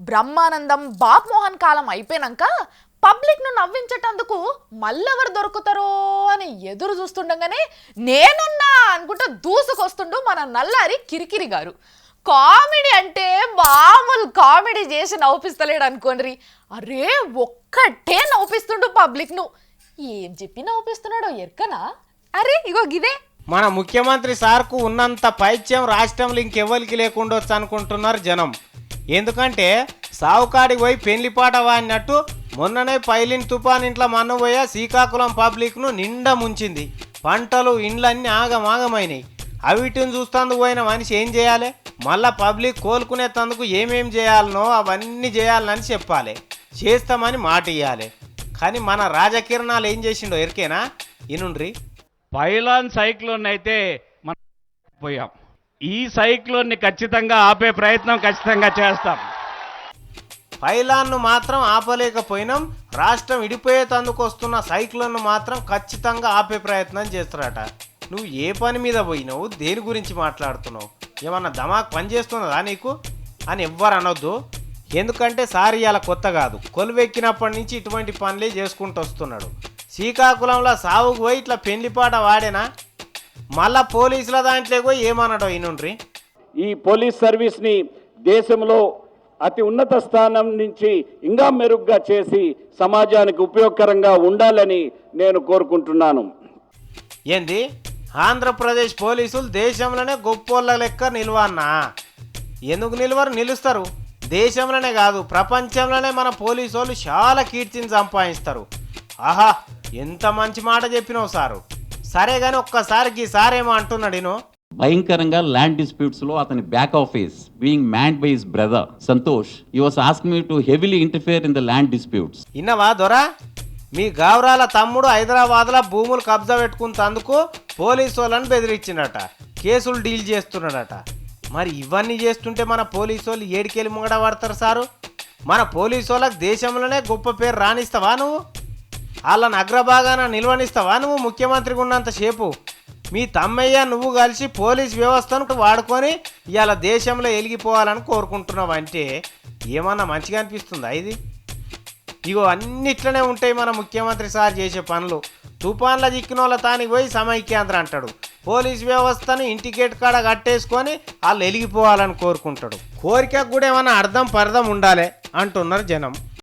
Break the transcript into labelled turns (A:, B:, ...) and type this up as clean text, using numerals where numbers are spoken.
A: బ్రహ్మానందం బాప్ మోహన్ కాలం అయిపోయినాక పబ్లిక్ ను నవ్వించేటందుకు మళ్ళెవరు దొరుకుతారో అని ఎదురు చూస్తుండగానే నేనున్నా అనుకుంటా దూసుకొస్తుండు మన నల్లారి కిరికిరి గారు. కామెడీ అంటే మామూలు కామెడీ చేసి నవ్విస్తలేడు అనుకోండి. అరే ఒక్కటే నవ్విస్తుండు పబ్లిక్ ను. ఏం చెప్పి నవ్విస్తున్నాడో ఎరకనా? అరే ఇగో గిదే
B: మన ముఖ్యమంత్రి సార్కు ఉన్నంత పైత్యం రాష్ట్రంలో ఇంకెవ్వరికి లేకుండొచ్చు అనుకుంటున్నారు జనం. ఎందుకంటే సావుకాడికి పోయి పెళ్లిపాట వాడినట్టు మొన్ననే పైలిన్ తుఫాన్ ఇంట్లో మన్నబోయే శ్రీకాకుళం పబ్లిక్ను నిండా ముంచింది. పంటలు ఇండ్లన్నీ ఆగమాగమైనాయి. అవిటిని చూస్తందుకు పోయిన మనిషి ఏం చేయాలి? మళ్ళా పబ్లిక్ కోలుకునేందుకు ఏమేం చేయాలనో అవన్నీ చేయాలని చెప్పాలి, చేస్తామని మాట ఇవ్వాలి. కానీ మన రాజకిరణాలు ఏం చేసిండో ఎరికేనా? ఇనుండ్రి.
C: పైలాన్ సైక్లోన్ అయితే మనం పోయాం. ఈ సైక్లోన్ని ఖచ్చితంగా ఆపే ప్రయత్నం ఖచ్చితంగా చేస్తాం.
B: పైలాన్ను మాత్రం ఆపలేకపోయినాం. రాష్ట్రం ఇడిపోయేతందుకు వస్తున్న సైక్లోన్ను మాత్రం ఖచ్చితంగా ఆపే ప్రయత్నం చేస్తారట. నువ్వు ఏ పని మీద పోయినావు? దేని గురించి మాట్లాడుతున్నావు? ఏమన్నా దమాక్ పని చేస్తున్నదా నీకు అని ఎవ్వరు అనొద్దు. ఎందుకంటే సార్ ఇవాళ కొత్త కాదు, కొలువెక్కినప్పటి నుంచి ఇటువంటి పనులే చేసుకుంటూ వస్తున్నాడు. శ్రీకాకుళంలో సావుకు పోయి ఇట్లా పెళ్లిపాట వాడేనా? మళ్ళా పోలీసుల దాంట్లో పోయి ఏమన్నాడో ఈనుండ్రి.
D: ఈ పోలీస్ సర్వీస్ని దేశంలో అతి ఉన్నత స్థానం నుంచి ఇంకా మెరుగ్గా చేసి సమాజానికి ఉపయోగకరంగా ఉండాలని నేను కోరుకుంటున్నాను.
B: ఏంది? ఆంధ్రప్రదేశ్ పోలీసులు దేశంలోనే గొప్పోళ్ళ లెక్క నిలవన్నా? ఎందుకు నిలవరు? నిలుస్తారు. దేశంలోనే కాదు ప్రపంచంలోనే మన పోలీసు వాళ్ళు చాలా కీర్తిని సంపాదిస్తారు. ఆహా, ఎంత మంచి మాట చెప్పినావు సారు. సరే కానీ ఒక్కసారికి సారేమో అంటున్నాడు నేను.
E: భయంకరంగా ల్యాండ్ డిస్ప్యూట్స్ లో అతని back office being manned by his brother Santosh, he was asking me to heavily interfere in the land disputes.
B: ఇన్నవా దొరా? మీ గౌరాల తమ్ముడు హైదరాబాద్లో భూములు కబ్జా పెట్టుకున్నందుకు పోలీసు వాళ్ళని బెదిరించినట, కేసులు డీల్ చేస్తున్నాడట. మరి ఇవన్నీ చేస్తుంటే మన పోలీసు వాళ్ళు ఏడికెళ్ళి ముంగడ పడతారు సారు? మన పోలీసు వాళ్ళకి దేశంలోనే గొప్ప పేరు రాణిస్తావా నువ్వు? వాళ్ళని అగ్రభాగాన నిల్వనిస్తావా నువ్వు ముఖ్యమంత్రిగా ఉన్నంతసేపు? మీ తమ్మయ్య నువ్వు కలిసి పోలీస్ వ్యవస్థను వాడుకొని ఇవాళ దేశంలో ఎలిగిపోవాలని కోరుకుంటున్నావు అంటే ఏమన్నా మంచిగా అనిపిస్తుందా ఇది? ఇగో అన్నిట్లనే ఉంటాయి మన ముఖ్యమంత్రి సార్ చేసే పనులు. తుఫాన్ల చిక్కిన వాళ్ళ తానికి పోయి సమైక్యాంధ్ర అంటాడు, పోలీస్ వ్యవస్థను ఇంటికేట్ కాడ కట్టేసుకొని వాళ్ళు ఎలిగిపోవాలని కోరుకుంటాడు. కోరికకు కూడా ఏమన్నా అర్థం పర్థం ఉండాలి అంటున్నారు జనం.